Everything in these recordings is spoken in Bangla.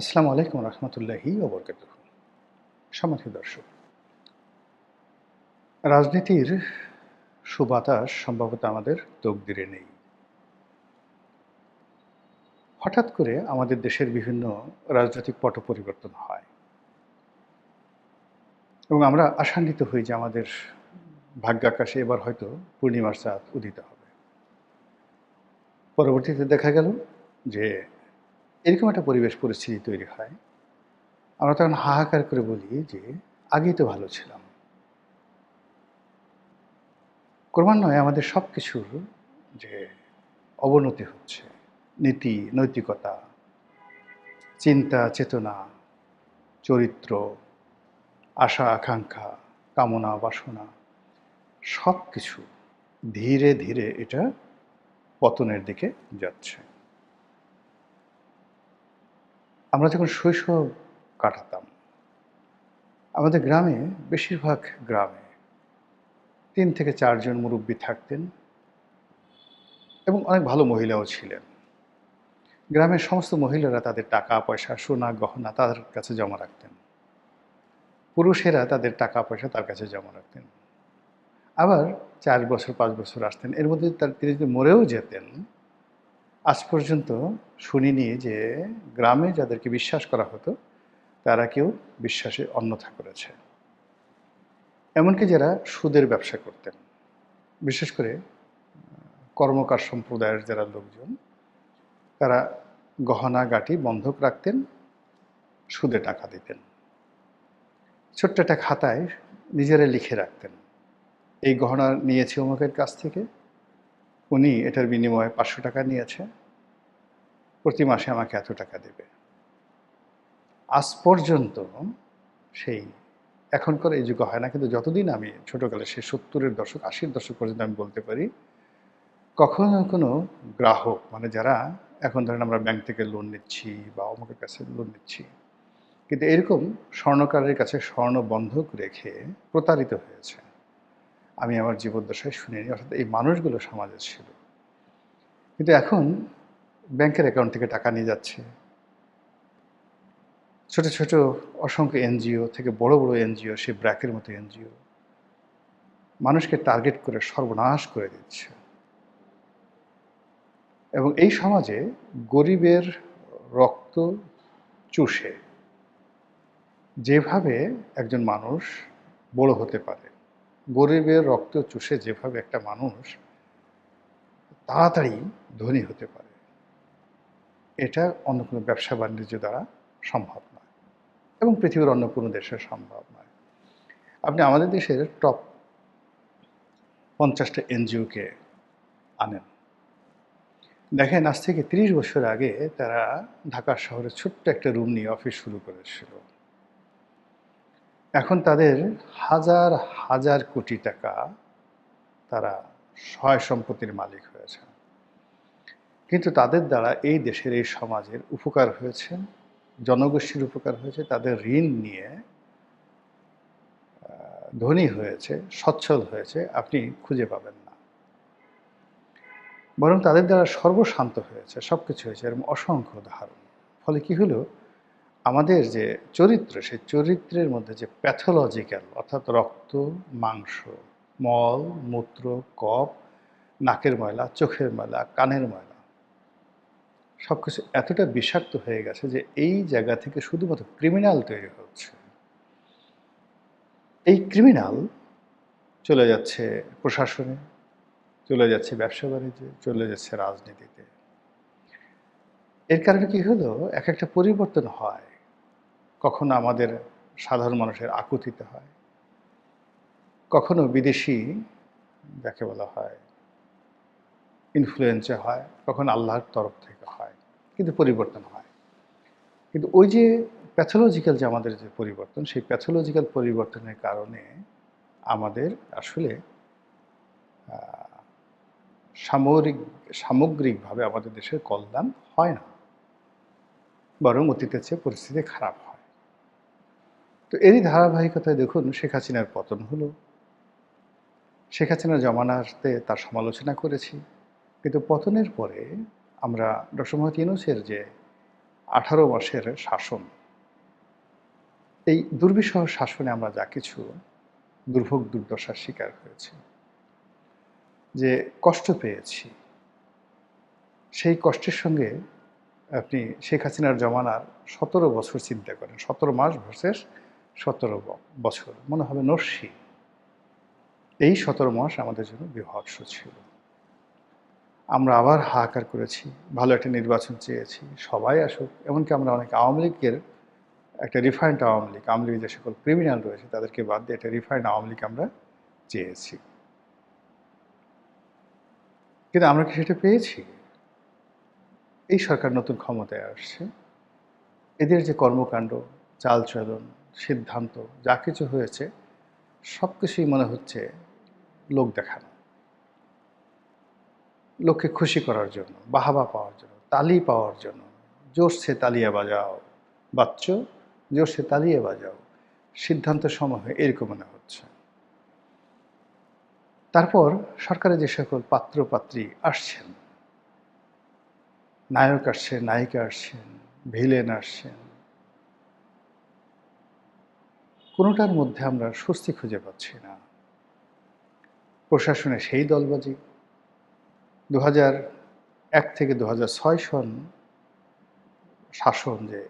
আসসালামু আলাইকুম রহমতুল্লাহি ওবরকাতুহু। সম্মানিত দর্শক, রাজনীতির সুবাতাস সম্ভবত আমাদের তকদিরে নেই। হঠাৎ করে আমাদের দেশের বিভিন্ন রাজনৈতিক পট পরিবর্তন হয় এবং আমরা আশান্বিত হই যে আমাদের ভাগ্যাকাশে এবার হয়তো পূর্ণিমার চাঁদ উদিত হবে। পরবর্তীতে দেখা গেল যে এরকম একটা পরিবেশ পরিস্থিতি তৈরি হয়। আমরা তখন হাহাকার করে বলি যে আগেই তো ভালো ছিলাম। ক্রমান্বয়ে আমাদের সব কিছুর যে অবনতি হচ্ছে, নীতি, নৈতিকতা, চিন্তা, চেতনা, চরিত্র, আশা, আকাঙ্ক্ষা, কামনা, বাসনা সব কিছু ধীরে ধীরে এটা পতনের দিকে যাচ্ছে। আমরা যখন শৈশব কাটাতাম, আমাদের গ্রামে বেশিরভাগ গ্রামে ৩ থেকে ৪ জন মুরুব্বি থাকতেন এবং অনেক ভালো মহিলাও ছিলেন। গ্রামের সমস্ত মহিলারা তাদের টাকা পয়সা, সোনা গহনা তাদের কাছে জমা রাখতেন। পুরুষেরা তাদের টাকা পয়সা তার কাছে জমা রাখতেন। আবার ৪ বছর ৫ বছর আসতেন। এর মধ্যে তিনি যদি মরেও যেতেন, আজ পর্যন্ত শুনিনি যে গ্রামে যাদেরকে বিশ্বাস করা হতো, তারা কেউ বিশ্বাসে অন্যথা করেছে। এমনকি যারা সুদের ব্যবসা করতেন, বিশেষ করে কর্মকার সম্প্রদায়ের যারা লোকজন, তারা গহনা-গাঁটি বন্ধক রাখতেন, সুদে টাকা দিতেন। ছোট্ট একটা খাতায় নিজেরা লিখে রাখতেন, এই গহনা নিয়েছি অমুকের কাছ থেকে, উনি এটার বিনিময়ে ৫০০ টাকা নিয়েছে, প্রতি মাসে আমাকে এত টাকা দেবে। আজ পর্যন্ত সেই এখনকার এই যুগ হয় না, কিন্তু যতদিন আমি ছোটোকালে সেই ৭০-এর দশক ৮০-র দশক পর্যন্ত আমি বলতে পারি, কখনো কোনো গ্রাহক মানে যারা এখন ধরেন আমরা ব্যাংক থেকে লোন নিচ্ছি বা অমুকের কাছে লোন নিচ্ছি, কিন্তু এরকম স্বর্ণকারের কাছে স্বর্ণ বন্ধক রেখে প্রতারিত হয়েছে আমি আমার জীবদ্দশায় শুনিনি। অর্থাৎ এই মানুষগুলো সমাজে ছিল। কিন্তু এখন ব্যাংকের অ্যাকাউন্ট থেকে টাকা নিয়ে যাচ্ছে। ছোট ছোট অসংখ্য এনজিও থেকে বড় বড় এনজিও, সে ব্র্যাকের মতো এনজিও মানুষকে টার্গেট করে সর্বনাশ করে দিচ্ছে। এবং এই সমাজে গরিবের রক্ত চুষে যেভাবে একজন মানুষ বড় হতে পারে, গরিবের রক্ত চুষে যেভাবে একটা মানুষ তাড়াতাড়ি ধনী হতে পারে, এটা অন্য কোনো ব্যবসা বাণিজ্য দ্বারা সম্ভব নয় এবং পৃথিবীর অন্য কোনো দেশে সম্ভব নয়। আপনি আমাদের দেশের টপ ৫০টা এনজিওকে আনেন, দেখেন আজ থেকে ৩০ বছর আগে তারা ঢাকা শহরে ছোট্ট একটা রুম নিয়ে অফিস শুরু করেছিল। এখন তাদের হাজার হাজার কোটি টাকা তারা সয় সম্পত্তির মালিক হয়েছে। কিন্তু তাদের দ্বারা এই দেশের এই সমাজের উপকার হয়েছে, জনগোষ্ঠীর উপকার হয়েছে, তাদের ঋণ নিয়ে ধনী হয়েছে, সচ্ছল হয়েছে আপনি খুঁজে পাবেন না। বরং তাদের দ্বারা সর্বশান্ত হয়েছে, সব কিছু হয়েছে, এরকম অসংখ্য উদাহরণ। ফলে কি হলো, আমাদের যে চরিত্র, সেই চরিত্রের মধ্যে যে প্যাথোলজিক্যাল অর্থাৎ রক্ত, মাংস, মল, মূত্র, কফ, নাকের ময়লা, চোখের ময়লা, কানের ময়লা সব কিছু এতটা বিষাক্ত হয়ে গেছে যে এই জায়গা থেকে শুধুমাত্র ক্রিমিনাল তৈরি হচ্ছে। এই ক্রিমিনাল চলে যাচ্ছে প্রশাসনে, চলে যাচ্ছে ব্যবসা বাণিজ্যে, চলে যাচ্ছে রাজনীতিতে। এর কারণে কি হলো, এক একটা পরিবর্তন হয়। কখনো আমাদের সাধারণ মানুষের আকুতিতে হয়, কখনো বিদেশি যাকে বলা হয় ইনফ্লুয়েন্সে হয়, কখনো আল্লাহর তরফ থেকে হয়, কিন্তু পরিবর্তন হয়। কিন্তু ওই যে প্যাথোলজিক্যাল যে আমাদের যে পরিবর্তন, সেই প্যাথোলজিক্যাল পরিবর্তনের কারণে আমাদের আসলে সামগ্রিকভাবে আমাদের দেশের কল্যাণ হয় না, বরং অতীতের চেয়ে পরিস্থিতি খারাপ হয়। তো এরই ধারাবাহিকতায় দেখুন শেখ হাসিনার পতন হলো। শেখ হাসিনার জমানাতে তার সমালোচনা করেছি, কিন্তু পতনের পরে আমরা ডক্টর মোহাম্মদ ইউনূসের যে 18 মাসের শাসন, এই দুর্বিষহ শাসনে আমরা যা কিছু দুর্ভোগ দুর্দশার শিকার হয়েছি, যে কষ্ট পেয়েছি, সেই কষ্টের সঙ্গে আপনি শেখ হাসিনার জমানার 17 বছর চিন্তা করেন, 17 মাস ভার্সেস 17 বছর, মনে হবে নস্যি। এই 17 মাস আমাদের জন্য বিভৎস ছিল। আমরা আবার হাহাকার করেছি, ভালো একটা নির্বাচন চেয়েছি, সবাই আসুক, এমনকি আমরা অনেক আওয়ামী লীগের একটা রিফাইন্ড আওয়ামী লীগ যে সকল ক্রিমিনাল রয়েছে তাদেরকে বাদ দিয়ে একটা রিফাইন্ড আওয়ামী লীগ আমরা চেয়েছি। কিন্তু আমরা কি সেটা পেয়েছি? এই সরকার নতুন ক্ষমতায় আসছে, এদের যে কর্মকাণ্ড, চালচলন, সিদ্ধান্ত যা কিছু হয়েছে সব কিছুই মনে হচ্ছে লোক দেখানো, লোককে খুশি করার জন্য, বাহাবা পাওয়ার জন্য, তালি পাওয়ার জন্য। জোরসে তালিয়া বাজাও বাচ্চ, জোরসে তালিয়ে বাজাও, সিদ্ধান্ত সমূহ এরকম মনে হচ্ছে। তারপর সরকারে যে সকল পাত্র পাত্রী আসছেন, নায়ক আসছেন, নায়িকা আসছেন, ভিলেন আসছেন, কোনোটার মধ্যে আমরা স্বস্তি খুঁজে পাচ্ছি না। প্রশাসনে সেই দলবাজি, 2001 থেকে 2006 সন শাসন, যে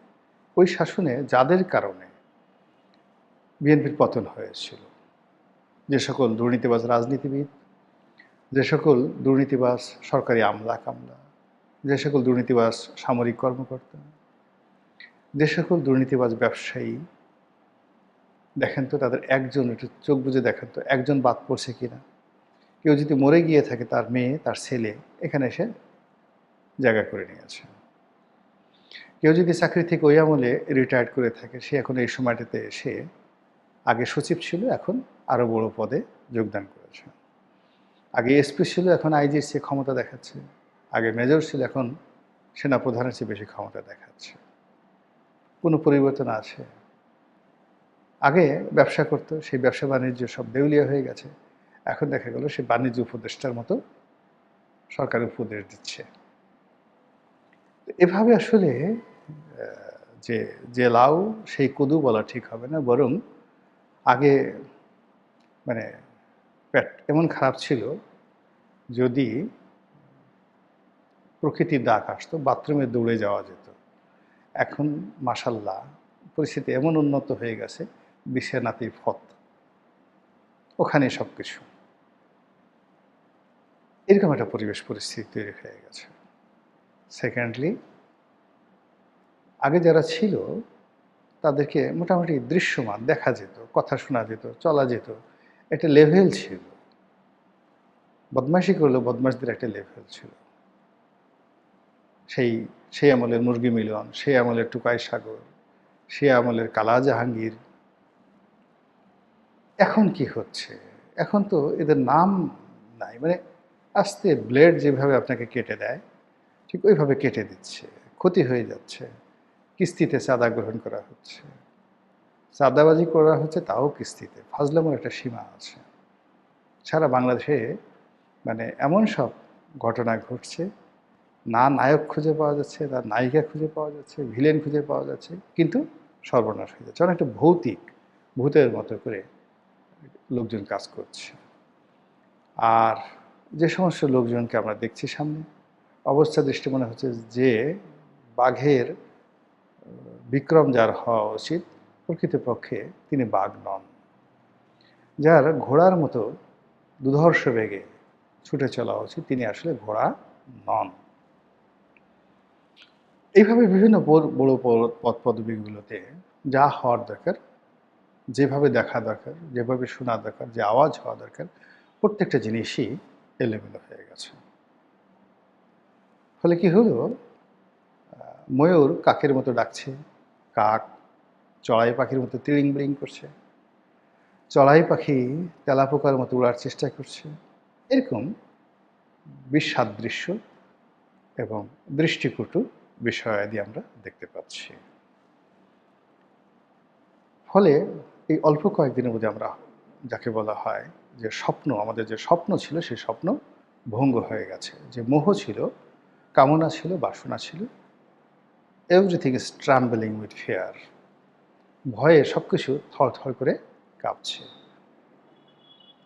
ওই শাসনে যাদের কারণে বিএনপির পতন হয়েছিল, যে সকল দুর্নীতিবাজ রাজনীতিবিদ, যে সকল দুর্নীতিবাজ সরকারি আমলা কামলা, যে সকল দুর্নীতিবাজ সামরিক কর্মকর্তা, যে সকল দুর্নীতিবাজ ব্যবসায়ী, দেখেন তো তাদের একজন, একটু চোখ বুজে দেখেন তো একজন বাদ পড়ছে কিনা। কেউ যদি মরে গিয়ে থাকে, তার মেয়ে তার ছেলে এখানে এসে জায়গা করে নিয়েছে। কেউ যদি চাকরি থেকে ওই আমলে রিটায়ার্ড করে থাকে, সে এখন এই সময়টাতে এসে আগে সচিব ছিল, এখন আরও বড় পদে যোগদান করেছে। আগে এসপি ছিল, এখন আইজির চেয়ে ক্ষমতা দেখাচ্ছে। আগে মেজর ছিল, এখন সেনাপ্রধানের চেয়ে বেশি ক্ষমতা দেখাচ্ছে। কোনো পরিবর্তন আছে? আগে ব্যবসা করতো, সেই ব্যবসা বাণিজ্য সব দেউলিয়া হয়ে গেছে, এখন দেখা গেল সে বাণিজ্য উপদেষ্টার মতো সরকার উপদেশ দিচ্ছে। এভাবে আসলে যে যে লাউ সেই কদু বলা ঠিক হবে না, বরং আগে মানে পেট এমন খারাপ ছিল, যদি প্রকৃতির ডাক আসতো বাথরুমে দৌড়ে যাওয়া যেত। এখন মাশাল্লাহ পরিস্থিতি এমন উন্নত হয়ে গেছে, বিছানাতেই ফত, ওখানে সব কিছু, এরকম একটা পরিবেশ পরিস্থিতি তৈরি হয়ে গেছে। সেকেন্ডলি, আগে যারা ছিল তাদেরকে মোটামুটি দৃশ্যমান দেখা যেত, কথা শোনা যেত, চলা যেত, একটা লেভেল ছিল। বদমাইশি করলেও বদমাশদের একটা লেভেল ছিল। সেই আমলের মুরগি মিলন, সেই আমলের টুকাই সাগর, সেই আমলের কালা জাহাঙ্গীর। এখন কি হচ্ছে? এখন তো এদের নাম নাই, মানে আস্তে ব্লেড যেভাবে আপনাকে কেটে দেয় ঠিক ওইভাবে কেটে দিচ্ছে, ক্ষতি হয়ে যাচ্ছে। কিস্তিতে চাঁদা গ্রহণ করা হচ্ছে, চাঁদাবাজি করা হচ্ছে, তাও কিস্তিতে। ফাজলামোর একটা সীমা আছে। সারা বাংলাদেশে মানে এমন সব ঘটনা ঘটছে, না নায়ক খুঁজে পাওয়া যাচ্ছে, না নায়িকা খুঁজে পাওয়া যাচ্ছে, ভিলেন খুঁজে পাওয়া যাচ্ছে, কিন্তু সর্বনাশ হয়ে যাচ্ছে। অনেকটা ভৌতিক, ভূতের মতো করে লোকজন কাজ করছে। আর যে সমস্ত লোকজনকে আমরা দেখছি সামনে, অবস্থা দৃষ্টি মনে হচ্ছে যে বাঘের বিক্রম যার হওয়া উচিত, প্রকৃতপক্ষে তিনি বাঘ নন। যার ঘোড়ার মতো দুধর্ষ বেগে ছুটে চলা উচিত, তিনি আসলে ঘোড়া নন। এইভাবে বিভিন্ন বড় পদ পদবিগুলোতে যা হওয়ার দরকার, যেভাবে দেখা দরকার, যেভাবে শোনা দরকার, যে আওয়াজ হওয়া দরকার, প্রত্যেকটা জিনিসই এলোমেলো হয়ে গেছে। ফলে কি হলো, ময়ূর কাকের মতো ডাকছে, কাক চড়াই পাখির মতো তিড়িং বিড়িং করছে, চড়াই পাখি তেলাপোকার মতো উড়ার চেষ্টা করছে। এরকম বিসাদৃশ্য এবং দৃষ্টিকটু বিষয়াদি আমরা দেখতে পাচ্ছি। ফলে এই অল্প কয়েকদিনের মধ্যে আমরা যাকে বলা হয় যে স্বপ্ন, আমাদের যে স্বপ্ন ছিল সেই স্বপ্ন ভঙ্গ হয়ে গেছে। যে মোহ ছিল, কামনা ছিল, বাসনা ছিল, এভরিথিং ইজ ট্রাম্বলিং উইথ ফিয়ার। ভয়ে সব কিছু থরথর করে কাঁপছে।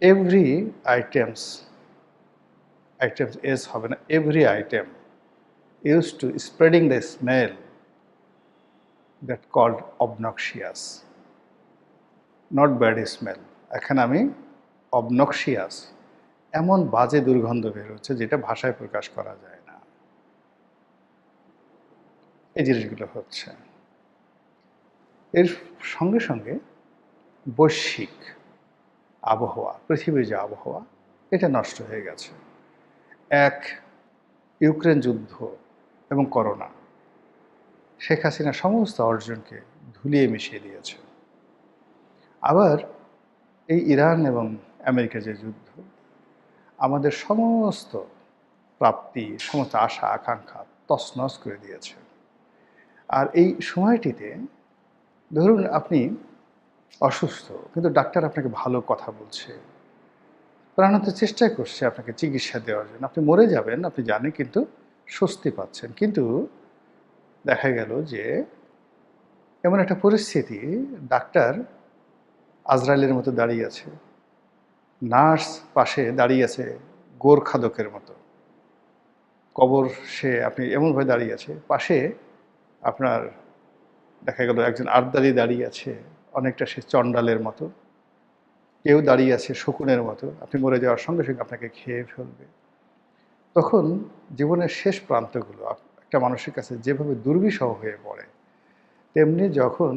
এভরি আইটেমস, আইটেমস এস হবে না, every item use to spreading the smell that called obnoxious, not bad smell. এখানে আমি অবনক্সিয়াস, এমন বাজে দুর্গন্ধ বের হচ্ছে যেটা ভাষায় প্রকাশ করা যায় না। এই জিনিসগুলো হচ্ছে। এর সঙ্গে সঙ্গে বৈশ্বিক আবহাওয়া, পৃথিবীর যে আবহাওয়া, এটা নষ্ট হয়ে গেছে। এক, ইউক্রেন যুদ্ধ এবং করোনা শেখ হাসিনা সমস্ত অর্জনকে ধুলিয়ে মিশিয়ে দিয়েছে। আবার এই ইরান এবং আমেরিকা যে যুদ্ধ আমাদের সমস্ত প্রাপ্তি, সমস্ত আশা আকাঙ্ক্ষা তছনছ করে দিয়েছে। আর এই সময়টিতে ধরুন আপনি অসুস্থ, কিন্তু ডাক্তার আপনাকে ভালো কথা বলছে, প্রাণান্ত চেষ্টা করছে আপনাকে চিকিৎসা দেওয়ার জন্য। আপনি মরে যাবেন আপনি জানেন, কিন্তু স্বস্তি পাচ্ছেন। কিন্তু দেখা গেল যে এমন একটা পরিস্থিতি, ডাক্তার আজরাইলের মতো দাঁড়িয়ে আছে, নার্স পাশে দাঁড়িয়ে আছে গোরখাদকের মতো, কবর সে আপনি এমনভাবে দাঁড়িয়ে আছে, পাশে আপনার দেখা গেল একজন আর্দালি দাঁড়িয়ে আছে, অনেকটা সে চণ্ডালের মতো, কেউ দাঁড়িয়ে আছে শকুনের মতো, আপনি মরে যাওয়ার সঙ্গে সঙ্গে আপনাকে খেয়ে ফেলবে। তখন জীবনের শেষ প্রান্তগুলো একটা মানুষের কাছে যেভাবে দুর্বিষহ হয়ে পড়ে, তেমনি যখন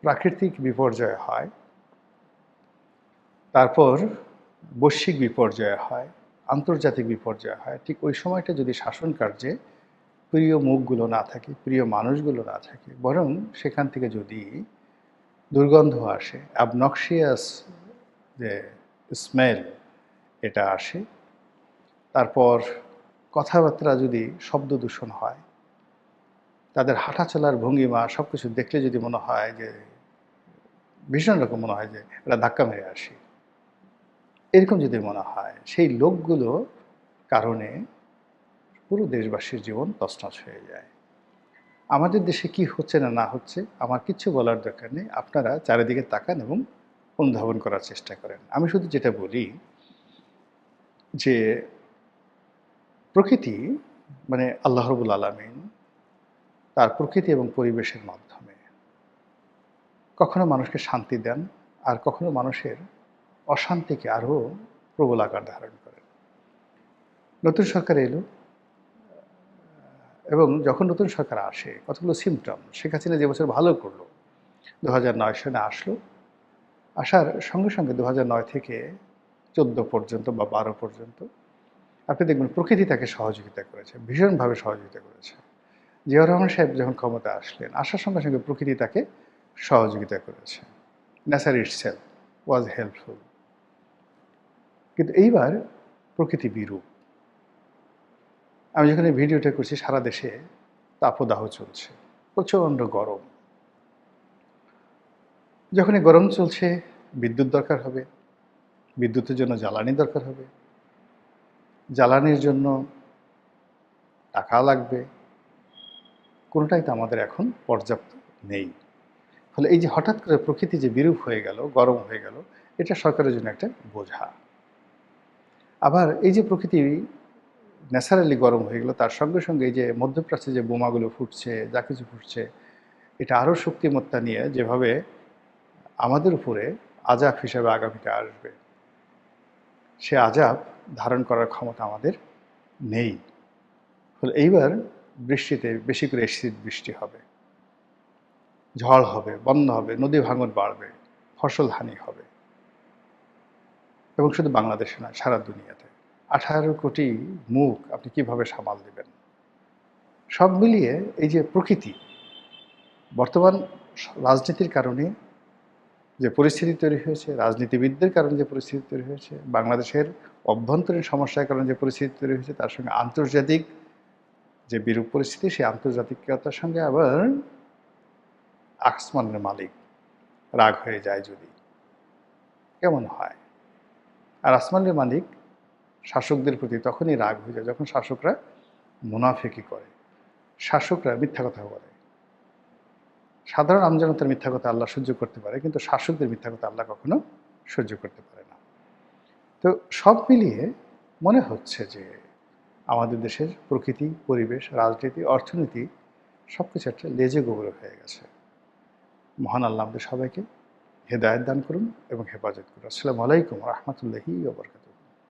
প্রাকৃতিক বিপর্যয় হয়, তারপর বৈশ্বিক বিপর্যয় হয়, আন্তর্জাতিক বিপর্যয় হয়, ঠিক ওই সময়টা যদি শাসন কার্যে প্রিয় মুখগুলো না থাকে, প্রিয় মানুষগুলো না থাকে, বরং সেখান থেকে যদি দুর্গন্ধ আসে, অ্যাবনক্সিয়াস যে স্মেল এটা আসে, তারপর কথাবার্তা যদি শব্দ দূষণ হয়, তাদের হাঁটা চলার ভঙ্গিমা সব কিছু দেখলে যদি মনে হয় যে ভীষণ রকম মনে হয় যে এটা ধাক্কা মেরে আসি, এরকম যদি মনে হয়, সেই লোকগুলো কারণে পুরো দেশবাসীর জীবন তছনছ হয়ে যায়। আমাদের দেশে কি হচ্ছে না না হচ্ছে আমার কিচ্ছু বলার দরকার নেই, আপনারা চারিদিকে তাকান এবং অনুধাবন করার চেষ্টা করেন। আমি শুধু যেটা বলি যে প্রকৃতি মানে আল্লাহ রাব্বুল আলামিন তার প্রকৃতি এবং পরিবেশের মাধ্যমে কখনো মানুষকে শান্তি দেন, আর কখনো মানুষের অশান্তিকে আরও প্রবল আকার ধারণ করেন। নতুন সরকার এলো, এবং যখন নতুন সরকার আসে কতগুলো সিমটম, শেখ হাসিনা যে বছর ভালো করলো, 2009 সালে আসলো, আসার সঙ্গে সঙ্গে 2009 থেকে 14 পর্যন্ত বা 12 পর্যন্ত আপনি দেখবেন প্রকৃতি তাকে সহযোগিতা করেছে, ভীষণভাবে সহযোগিতা করেছে। জিয়াউর রহমান সাহেব যখন ক্ষমতা আসলেন, আসার সঙ্গে সঙ্গে প্রকৃতি তাকে সহযোগিতা করেছে। নেচার ইটসেলফ ওয়াজ হেল্পফুল। কিন্তু এইবার প্রকৃতি বিরূপ। আমি যখন এই ভিডিওটা করছি সারা দেশে তাপদাহ চলছে, প্রচণ্ড গরম। যখনই গরম চলছে বিদ্যুৎ দরকার হবে, বিদ্যুতের জন্য জ্বালানি দরকার হবে, জ্বালানির জন্য টাকা লাগবে, কোনোটাই তো আমাদের এখন পর্যাপ্ত নেই। ফলে এই যে হঠাৎ করে প্রকৃতি যে বিরূপ হয়ে গেল, গরম হয়ে গেল, এটা সরকারের জন্য একটা বোঝা। আবার এই যে প্রকৃতি ন্যাচারালি গরম হয়ে গেল, তার সঙ্গে সঙ্গে এই যে মধ্যপ্রাচ্যে যে বোমাগুলো ফুটছে, যা কিছু ফুটছে, এটা আরও শক্তিমত্তা নিয়ে যেভাবে আমাদের উপরে আযাব হিসেবে আগামীতে আসবে, সে আযাব ধারণ করার ক্ষমতা আমাদের নেই। ফলে এইবার বৃষ্টিতে বেশি করে অ্যাসিড বৃষ্টি হবে, ঝড় হবে, বন্যা হবে, নদী ভাঙন বাড়বে, ফসল হানি হবে, এবং শুধু বাংলাদেশে নয় সারা দুনিয়াতে। 18 কোটি মুখ আপনি কিভাবে সামাল দেবেন? সব মিলিয়ে এই যে প্রকৃতি বর্তমান রাজনীতির কারণে যে পরিস্থিতি তৈরি হয়েছে, রাজনীতিবিদদের কারণে যে পরিস্থিতি তৈরি হয়েছে, বাংলাদেশের অভ্যন্তরীণ সমস্যার কারণে যে পরিস্থিতি তৈরি হয়েছে, তার সঙ্গে আন্তর্জাতিক যে বিরূপ পরিস্থিতি, সেই আন্তর্জাতিকতার সঙ্গে আবার আসমানের মালিক রাগ হয়ে যায় যদি, কেমন হয়? আর আসমানের মালিক শাসকদের প্রতি তখনই রাগ হয়ে যায় যখন শাসকরা মুনাফিকি করে, শাসকরা মিথ্যা কথা বলে, সাধারণ আমজনতার মিথ্যা কথা আল্লাহ সহ্য করতে পারে, কিন্তু শাসকদের মিথ্যা কথা আল্লাহ কখনো সহ্য করতে পারে না। তো সব মিলিয়ে মনে হচ্ছে যে আমাদের দেশের প্রকৃতি, পরিবেশ, রাজনীতি, অর্থনীতি সব কিছু একটা লেজে গোবরে হয়ে গেছে। মহান আল্লাহ আমাদের সবাইকে হেদায়েত দান করুন এবং হেফাজত করুন। আসসালামু আলাইকুম ওয়া রাহমাতুল্লাহি ওয়া বারাকাতুহু।